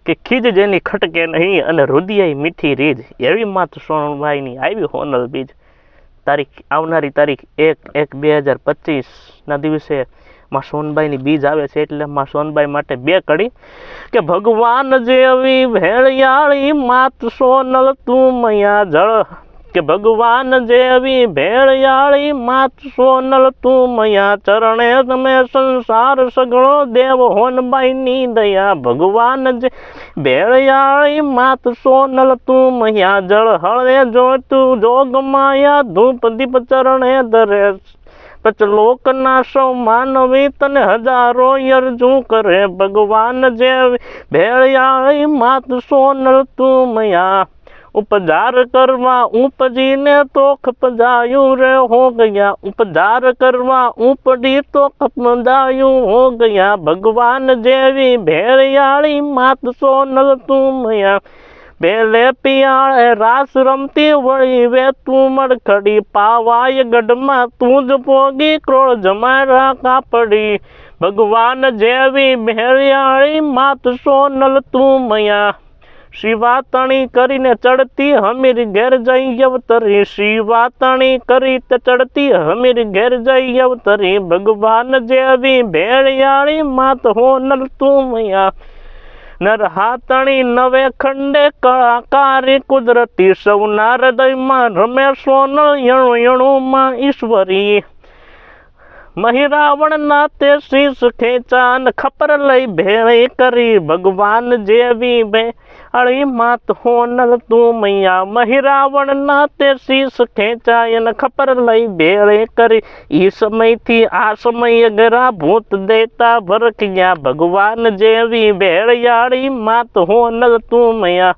કે ખીજ જેની ખટકે નહીં અને હૃદય મીઠી રીજ એવી માત સોનલબાઈની આવી હોનલ બીજ આવનારી તારીખ 1/1/2025 ના દિવસે માં સોનબાઈની બીજ આવે છે એટલે માં સોનબાઈ માટે બે કડી કે ભગવાન જેવી ભેળિયાળી માત સોનલ તું મૈયા જળ કે ભગવાન જેવી ભેળિયાળી માત સોનલ તું મૈયા ચરણે તમે સંસાર સગળો દેવ હોનબાઈની દયા ભગવાન જે ભેળિયાળી માત સોનલ તું મૈયા જળ હળે જોતું જોગ માયા ધૂપ દીપ ચરણે ધરે પચલોકના સૌ માનવી તને હજારો યરજુ કરે ભગવાન જેવી ભેળિયાળી માત સોનલ તું મૈયા उपजार करवा उपजी ने तो खपजायू रे हो गया उपजार करवा उपडी तो खपजायू हो गया भगवान जेवी भेड़ियाળી मात सोनल तू मया बेले पियाळे रास रमती वળી वे तू मड़खड़ी पावाय गढ़मा तू ज पोगी क्रोळ जमारा कापड़ी भगवान जेवी भेड़ियाળી मात सोनल तू मया शिवातणी करीने चढ़ती हमीर घेर जई अवतरी शिवातणी करी ते चढ़ती हमीर घेर जई अवतरी भगवान जेवी भेड़ियाળી मात होनल तू मया नर हाथणी नवे खंडे कलाकारी कुदरती सौना हृदय में रमे सोनल यणु यणु मां ईश्वरी महिरावण नाते शीश खेचान खपर लई भेड़ी करी भगवान जेवी भेड़ियाળી मात होनल तू मैया महिरावण नाते शीश खेचायन खपर लई भेड़ी करी ई समय थी आ समय अगरा भूत देता भरकिया भगवान जेवी भेड़ियाળી मात होनल तू मैया।